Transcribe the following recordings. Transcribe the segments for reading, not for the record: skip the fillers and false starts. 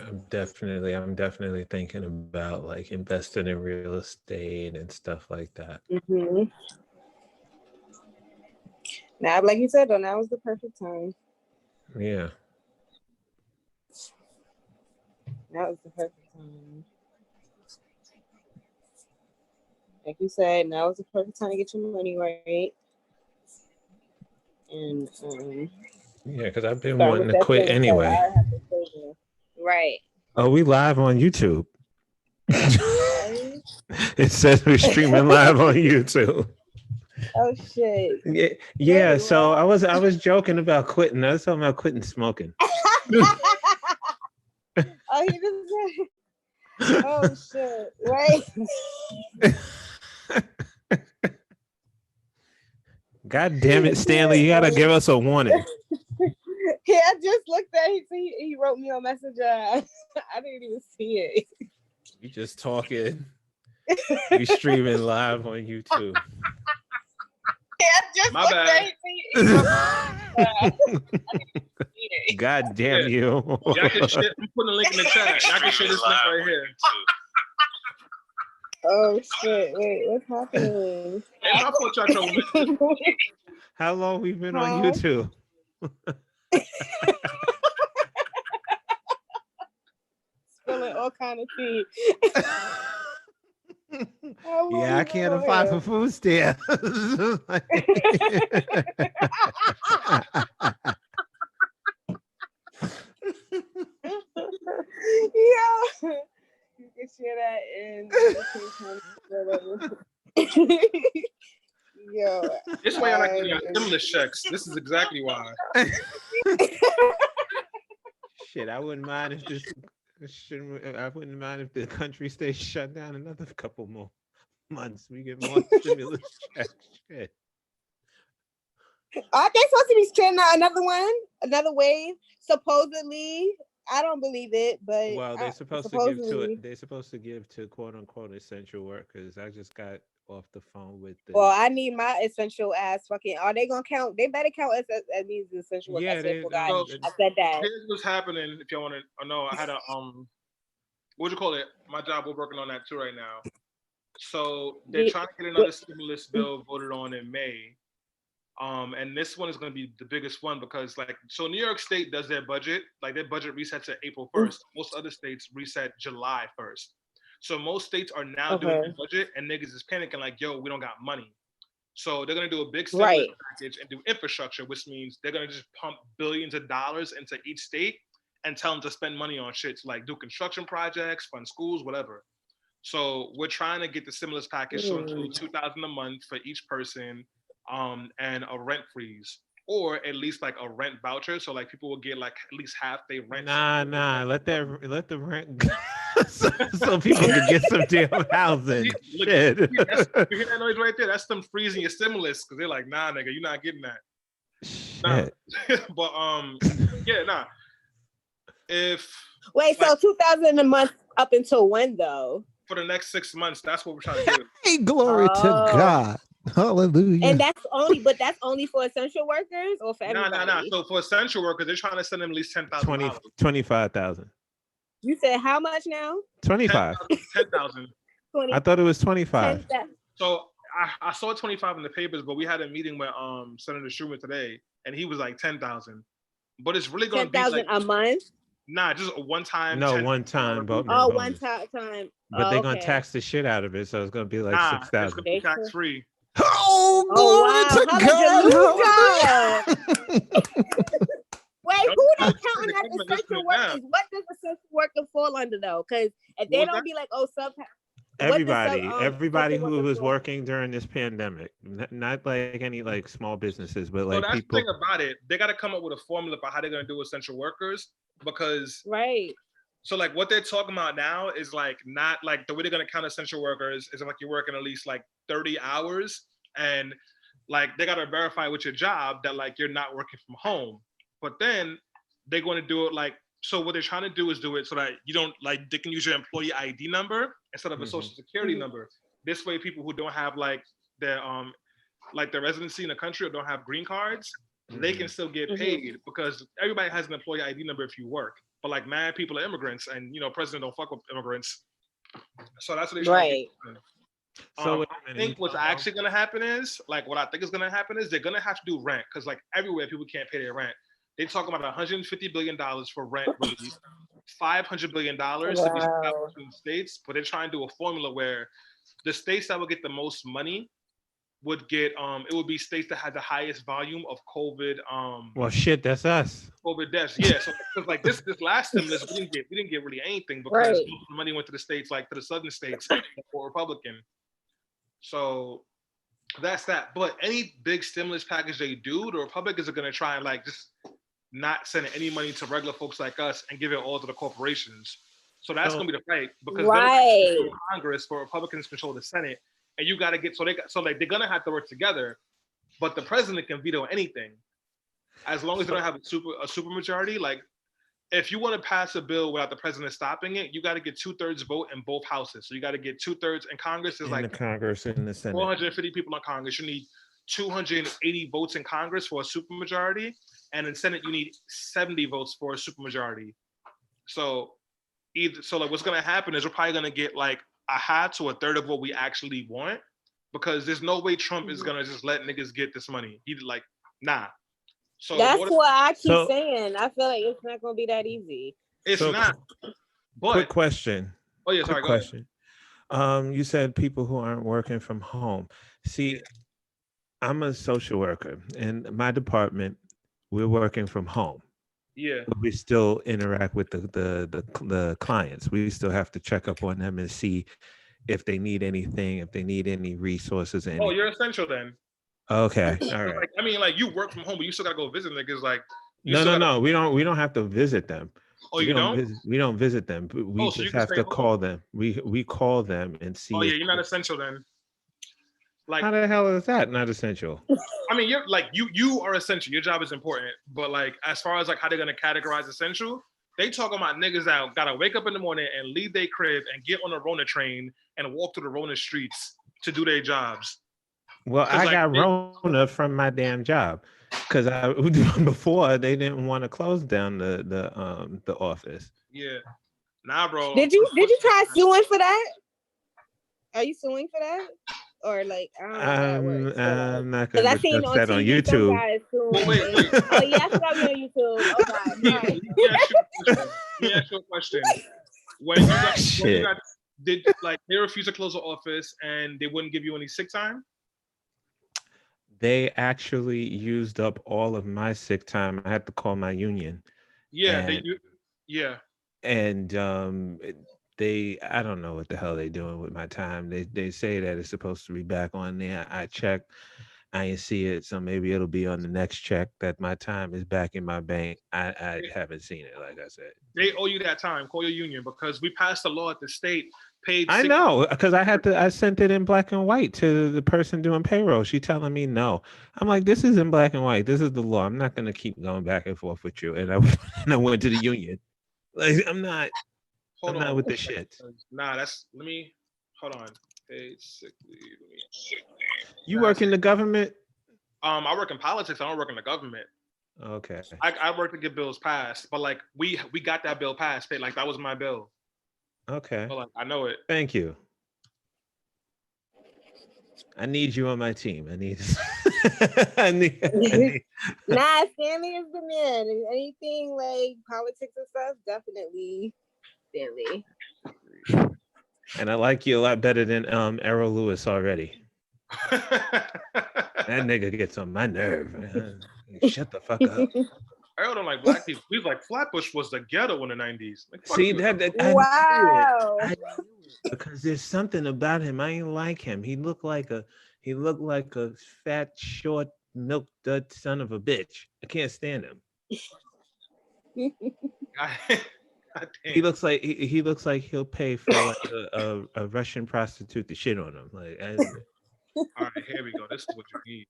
I'm definitely thinking about like investing in real estate and stuff like that. Mm-hmm. Now, like you said, though, now is the perfect time. Yeah. Now is the perfect time. Like you said, now is the perfect time to get your money right. And Yeah, because I've been start wanting with to that quit thing that anyway. I have to say. Right. Oh, we live on YouTube. Right. It says we're streaming live on YouTube. Oh shit. Yeah. Wait, So what? I was joking about quitting. I was talking about quitting smoking. Oh, he just said, oh shit. Wait. God damn it, Stanley! You gotta give us a warning. Yeah, I just looked at it. He wrote me a message. I didn't even see it. We just talking. We streaming live on YouTube. Yeah, I just My looked bad. at it. God damn you! Y'all can share. I'm putting a link in the chat. Y'all can share this link right here. Oh shit! Wait, what's happening? Ain't my fault y'all trouble. How long we been on YouTube? Spilling all kind of tea. Yeah, I can't apply for food stamps. Yeah. You can share that in yo. This way I like to get stimulus checks. This is exactly why. Shit, I wouldn't mind if I wouldn't mind if the country stays shut down another couple more months. We get more stimulus checks. Shit. Aren't they supposed to be sending out another wave? Supposedly, I don't believe it, but well, they're supposed to give to quote unquote essential workers. I just got off the phone with the. Well, I need my essential ass fucking. Are they gonna count? They better count as these essential workers. Yeah, I said that. Here's what's happening. If y'all want to know, I had a what do you call it? My job. We're working on that too right now. So they're trying to get another stimulus bill voted on in May. And this one is going to be the biggest one because, like, so New York State does their budget, like their budget resets at April 1st. Most other states reset July 1st. So most states are now doing their budget, and niggas is panicking like, yo, we don't got money. So they're going to do a big stimulus package and do infrastructure, which means they're going to just pump billions of dollars into each state and tell them to spend money on shit, like do construction projects, fund schools, whatever. So we're trying to get the stimulus package to include $2,000 a month for each person. And a rent freeze, or at least like a rent voucher, so like people will get like at least half their rent. Let the rent go so people can get some damn housing. Look, Shit. You hear that noise right there? That's them freezing your stimulus because they're like, nah, nigga, you're not getting that. Nah. But yeah, nah. If wait, so 2,000 a month up until when though? For the next 6 months, that's what we're trying to do. Hey, glory to God. Hallelujah. And that's only for essential workers or for everybody? Nah. So for essential workers, they're trying to send them at least $10,000. 25,000. You said how much now? 25. 10,000. I thought it was 25. 10, so I saw 25 in the papers, but we had a meeting with Senator Schumer today, and he was like 10,000. But it's really going to be like a month. Nah, just a one time. No, one time. One time. But they're gonna tax the shit out of it, so it's gonna be like 6,000. It's gonna be tax free. Oh, glory to God! Wait, who they counting as essential workers? What does essential worker fall under though? Because if they don't be like, oh, everybody who was working during this pandemic, not like any like small businesses, but like that's people. The thing about it, they got to come up with a formula for how they're gonna do essential workers because So like what they're talking about now is like not like the way they're gonna count essential workers is like you're working at least like 30 hours and like they gotta verify with your job that like you're not working from home. But then they're going to do it like so what they're trying to do is do it so that you don't like they can use your employee ID number instead of a social security number. This way people who don't have like their residency in the country or don't have green cards, they can still get paid because everybody has an employee ID number if you work. but like mad people are immigrants, and president don't fuck with immigrants. So that's what they're trying to do. So I think what's actually gonna happen is what I think is gonna happen is they're gonna have to do rent, because like everywhere people can't pay their rent. They talk about $150 billion for rent relief, $500 billion to be split out between states, but they're trying to do a formula where the states that will get the most money would get it would be states that had the highest volume of COVID well shit, that's us. COVID deaths. Yeah. So because like this last stimulus we didn't get really anything because most of the money went to the states, like to the southern states for Republican. So that's that. But any big stimulus package they do, the Republicans are gonna try and like just not send any money to regular folks like us and give it all to the corporations. So that's gonna be the fight, because Democrats control Congress, but Republicans control the Senate. And you got to get they're gonna have to work together, but the president can veto anything as long as they don't have a super majority. Like if you want to pass a bill without the president stopping it, you got to get 2/3 vote in both houses. So you got to get 2/3 in Congress. There's like the Congress and the Senate. 450 people in Congress. You need 280 votes in Congress for a super majority, and in Senate you need 70 votes for a super majority. So like what's gonna happen is we're probably gonna get like a half to a third of what we actually want, because there's no way Trump is gonna just let niggas get this money. He's like, nah. So that's what I keep saying. I feel like it's not gonna be that easy. It's not. But quick question. Oh yeah, sorry. Go ahead. You said people who aren't working from home. See, I'm a social worker. In my department, we're working from home. Yeah. We still interact with the clients. We still have to check up on them and see if they need anything, if they need any resources. Oh, you're essential then. Okay, all right. Like, I mean, like you work from home, but you still gotta go visit niggas. Like no, we don't have to visit them. Oh, you don't? We don't visit them. We just have to call them. We call them and see. Oh yeah, you're not essential then. Like, how the hell is that not essential? I mean, you're like you are essential. Your job is important, but like as far as like how they're gonna categorize essential, they talk about niggas that gotta wake up in the morning and leave their crib and get on a Rona train and walk through the Rona streets to do their jobs. Well, I got Rona from my damn job, because before they didn't want to close down the office. Yeah, nah, bro. Did you try suing for that? Are you suing for that? Or like I don't know how that works. I'm not gonna discuss that on YouTube. Wait. Oh yeah, I saw you on YouTube. Oh God. Let me ask you a question. When you got did like they refused to close the office and they wouldn't give you any sick time? They actually used up all of my sick time. I had to call my union. Yeah, and I don't know what the hell they doing with my time. They say that it's supposed to be back on there. I checked, I didn't see it, so maybe it'll be on the next check that my time is back in my bank. I haven't seen it, like I said. They owe you that time. Call your union, because we passed a law at the state. I know, because I sent it in black and white to the person doing payroll. She telling me no. I'm like, this is in black and white. This is the law. I'm not gonna keep going back and forth with you. And I went to the union. Like I'm not with the shit. Nah, let me hold on. Basically, you work in the government? I work in politics. I don't work in the government. Okay. I work to get bills passed, but like we got that bill passed. Like that was my bill. Okay. So, like, I know it. Thank you. I need you on my team. I need. Nah, Stanley is the man. Anything like politics and stuff, definitely Stanley. And I like you a lot better than Errol Lewis already. That nigga gets on my nerve, man. Shut the fuck up. Errol don't like black people. He's like, Flatbush was the ghetto in the 90s. Like, see that wow. I knew it, because there's something about him. I ain't like him. He looked like a fat, short, milk dud son of a bitch. I can't stand him. He looks like he'll pay for like a Russian prostitute to shit on him. Like, all right, here we go. This is what you need.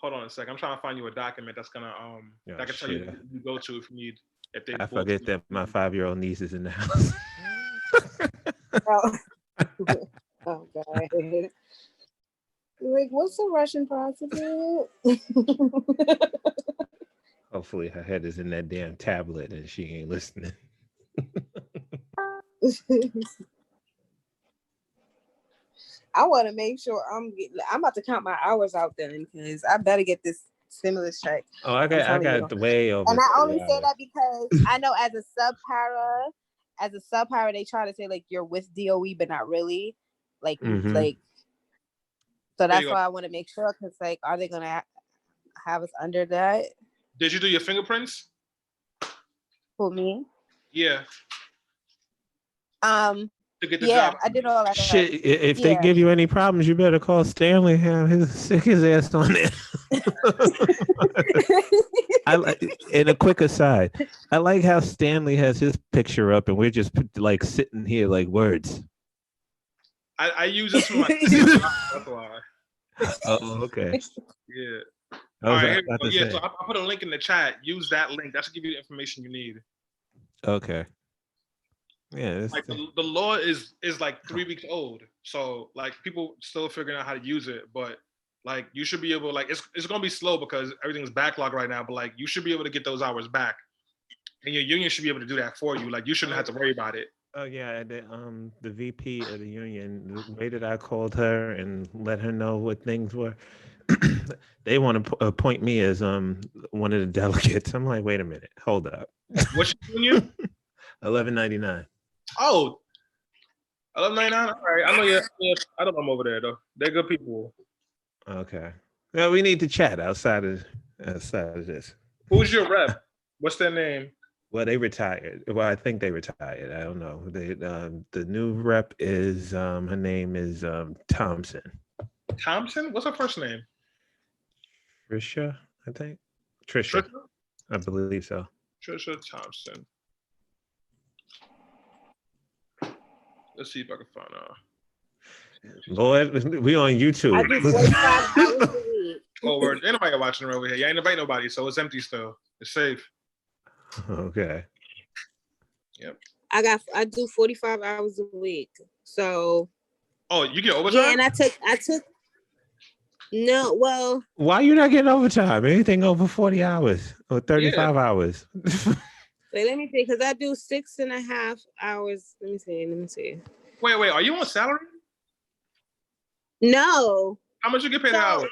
Hold on a second. I'm trying to find you a document that's gonna that can tell you go to if you need. If they I forget that my 5-year-old niece is in the house. Oh God. Like, what's a Russian prostitute? Hopefully her head is in that damn tablet and she ain't listening. I want to make sure I'm about to count my hours out then, because I better get this stimulus check. Oh, I got the way over. And I only say that because I know as a sub para, they try to say like you're with DOE, but not really. Like, so that's why I want to make sure, because like, are they gonna have us under that? Did you do your fingerprints? For me? Yeah. To get the yeah, job. I did all that. Shit, if they give you any problems, you better call Stanley. Have his ass on there. And a quick aside, I like how Stanley has his picture up, and we're just like sitting here like words. I use this for my. That's why. Oh, okay. Yeah. All right. Here we go. Yeah. So I put a link in the chat. Use that link. That should give you the information you need. Okay. Yeah, like the law is like 3 weeks old, so like people still figuring out how to use it, but like you should be able, like it's gonna be slow because everything's backlogged right now, but like you should be able to get those hours back, and your union should be able to do that for you. Like you shouldn't have to worry about it. Oh yeah, the VP of the union, the way that I called her and let her know what things were, they want to appoint me as one of the delegates. I'm like, wait a minute, hold up. What's your union? 1199. Oh, 1199. All right, I know you. I don't know them over there though. They're good people. Okay. Well, we need to chat outside of this. Who's your rep? What's their name? Well, they retired. Well, I think they retired. I don't know. They the new rep is her name is Thompson. Thompson? What's her first name? Trisha, I think. Trisha? I believe so. Trisha Thompson. Let's see if I can find her. Lord, we on YouTube. I do 45 hours a week. Oh, ain't nobody watching her over here. You ain't invite nobody, so it's empty still. It's safe. Okay. Yep. I do 45 hours a week. So. Oh, you get overtime? Yeah, and I took. No, well. Why you not getting overtime? Anything over 40 hours or 35 hours? Wait, let me see, because I do 6.5 hours. Let me see. Wait, are you on salary? No. How much you get paid an hour?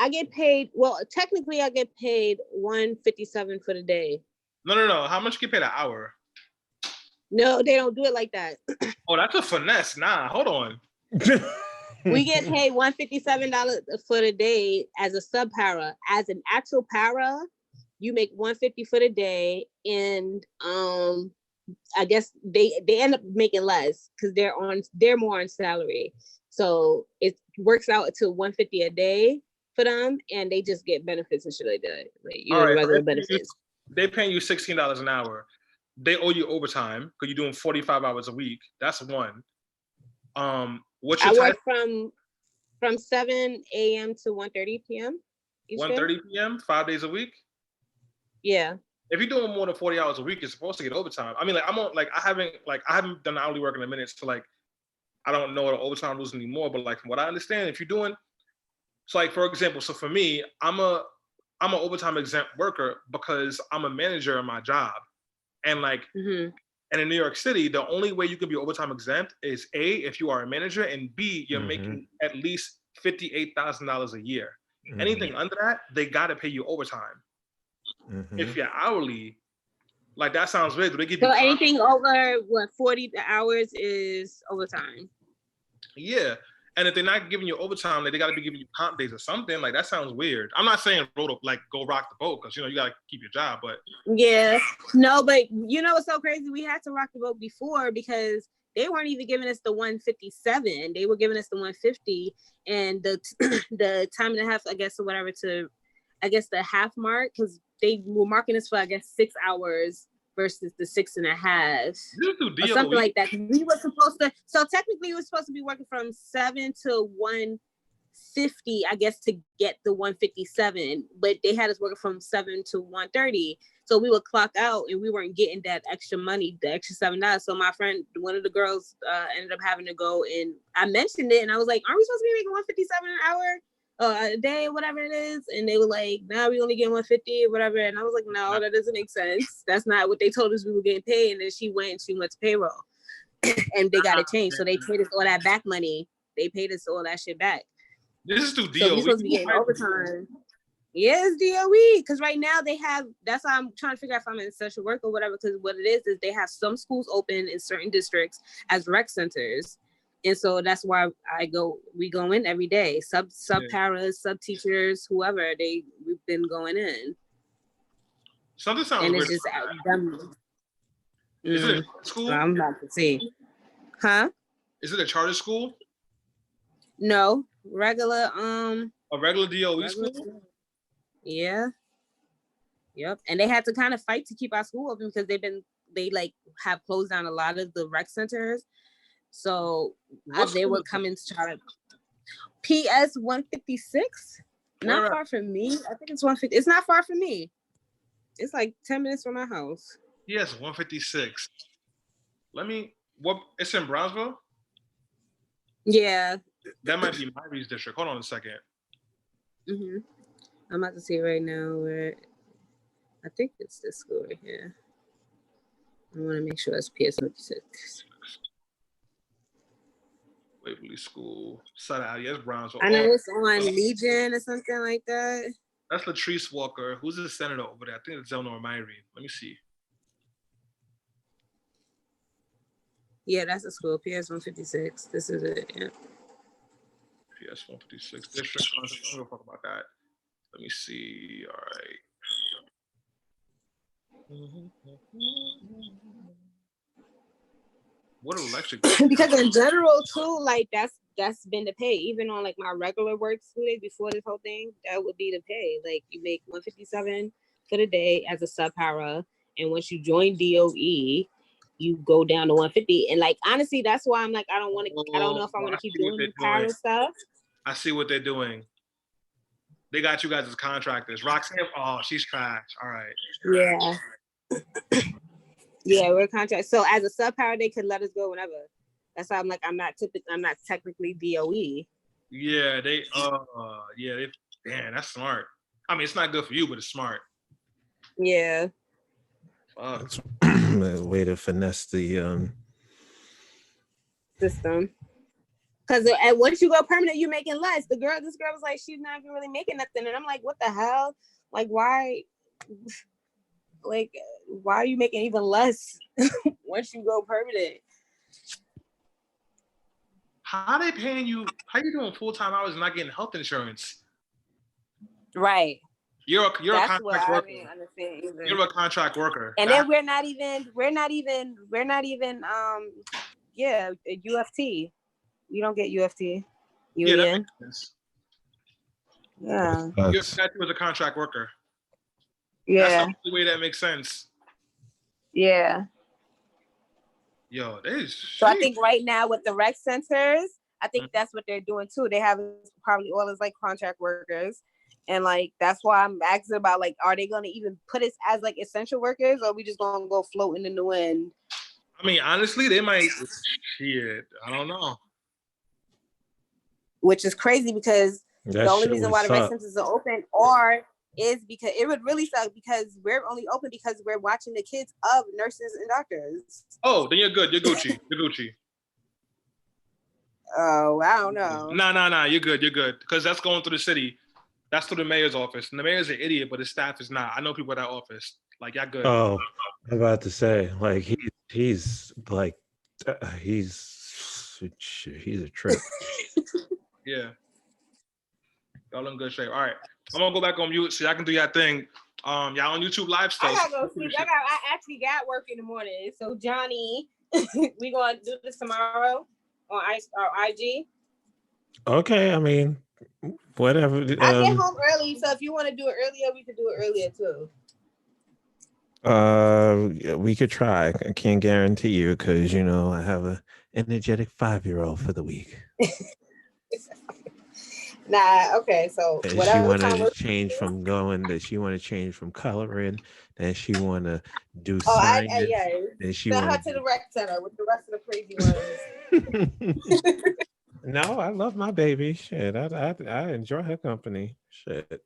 I get paid, well, technically I get paid $157 for the day. No. How much you get paid an hour? No, they don't do it like that. Oh, that's a finesse. Nah, hold on. We get paid $157 for the day as a sub para. As an actual para, you make $150 for the day, and I guess they end up making less because they're more on salary. So it works out to $150 a day for them, and they just get benefits and shit like that. Like regular benefits. They paying you $16 an hour. They owe you overtime because you're doing 45 hours a week. That's one. What's your I work from 7 a.m. to 1:30 p.m. 1:30 p.m. 5 days a week. Yeah. If you're doing more than 40 hours a week, you're supposed to get overtime. I mean, like I haven't done hourly work in a minute, so like I don't know what overtime rules anymore. But like from what I understand, if you're doing, so like for example, so for me, I'm an overtime exempt worker because I'm a manager in my job, and like, and in New York City, the only way you can be overtime exempt is A, if you are a manager, and B, you're making at least $58,000 a year. Anything under that, they gotta pay you overtime. If you're hourly, like that sounds weird. Do they give you anything over 40 hours is overtime? Yeah. And if they're not giving you overtime, like they gotta be giving you comp days or something. Like that sounds weird. I'm not saying go rock the boat, because you gotta keep your job, but yeah. No, but what's so crazy? We had to rock the boat before because they weren't even giving us the 157. They were giving us the 150, and the time and a half, I guess, or whatever, to I guess the half mark, because they were marking us for, I guess, 6 hours versus the 6.5 or something like that. We were supposed to, so technically we were supposed to be working from 7 to 50, I guess, to get the 157, but they had us working from 7 to 1:30. So we would clock out and we weren't getting that extra money, the extra $7. So my friend, one of the girls, ended up having to go, and I mentioned it and I was like, aren't we supposed to be making 157 an hour? A day, whatever it is. And they were like, nah, we only get 150 or whatever. And I was like, no, that doesn't make sense. That's not what they told us we were getting paid. And then she went to payroll and they got it changed. So they paid us all that back money. They paid us all that shit back. This is through DOE. So we're supposed to be getting overtime. Yeah, it's DOE. Because right now they have, that's why I'm trying to figure out if I'm an essential worker or whatever. Because what it is they have some schools open in certain districts as rec centers. And so that's why we go in every day. Sub paras, sub teachers, whoever, we've been going in. Something sounds and weird. It's just them. Is it a school? I'm about to see. Huh? Is it a charter school? No, regular. A regular DOE school? Yeah. Yep. And they had to kind of fight to keep our school open because they like have closed down a lot of the rec centers. So they were coming to try to PS 156. Not far from me. I think it's 150. It's not far from me. It's like 10 minutes from my house. Yes, 156. It's in Brownsville? Yeah. That might be Myrie's district. Hold on a second. Mm-hmm. I'm about to see right now where, I think it's this school right here. I want to make sure it's PS 56. Waverly School. Yes, Brownsville. I know it's on Legion or something like that. That's Latrice Walker. Who's the senator over there? I think it's Eleanor Myrie. Let me see. Yeah, that's the school. PS 156. This is it. Yeah. PS 156 district. I'm gonna talk about that. Let me see. All right. What electric? Because in general too, like that's been the pay. Even on like my regular work school days before this whole thing, that would be the pay. Like you make 157 for the day as a sub para, and once you join DOE, you go down to 150. And like honestly, that's why I'm like I don't know if I want to keep doing para stuff. I see what they're doing. They got you guys as contractors. Roxanne, she's trash. All right. Yeah. Yeah, we're contract. So as a sub para, they could let us go whenever. That's why I'm like, I'm not technically DOE. Yeah, damn, that's smart. I mean, it's not good for you, but it's smart. Yeah. That's a way to finesse the system. Because once you go permanent, you're making less. This girl was like, she's not even really making nothing. And I'm like, what the hell? Like, why? Like, why are you making even less once you go permanent? How are they paying you? How you doing full-time hours and not getting health insurance? Right. You're a contract worker. I didn't understand either. You're a contract worker. And then we're not even UFT. You don't get UFT. Yeah, that makes sense. Yeah. You're as a contract worker. Yeah. That's the only way that makes sense. Yeah. Yo, that is. So I think right now with the rec centers, I think that's what they're doing too. They have probably all as like contract workers. And like that's why I'm asking about like, are they gonna even put us as like essential workers, or are we just gonna go floating in the wind? I mean, honestly, they might. Shit, I don't know. Which is crazy because the only reason why the rec centers are open is because it would really suck because we're only open because we're watching the kids of nurses and doctors. Oh, then you're good. You're Gucci. You're Gucci. Oh, I don't know. No. You're good. You're good. Because that's going through the city. That's through the mayor's office. And the mayor's an idiot, but his staff is not. I know people at that office. Like, y'all good. Oh, I'm about to say, like, he's like, he's a trip. Yeah. Y'all in good shape. All right. I'm gonna go back on mute so y'all can do your thing. Y'all on YouTube live stuff. I gotta go sleep. I actually got work in the morning. So Johnny, we gonna do this tomorrow on IG. Okay, I mean, whatever. I get home early, so if you want to do it earlier, we could do it earlier too. We could try. I can't guarantee you because I have an energetic 5-year-old for the week. Nah, okay, so And she whatever want to conversation. change from going, that she want to change from coloring, then she want to do Oh, science, yeah. then she Send her want to the rec center with the rest of the crazy ones. to. No, I love my baby. Shit, I enjoy her company. Shit.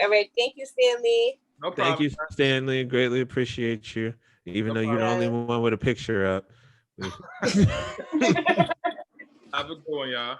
All right, thank you, Stanley. No Thank problem. you, Stanley. Greatly appreciate you. Even No though you're the only one with a picture up. Have a good one, y'all.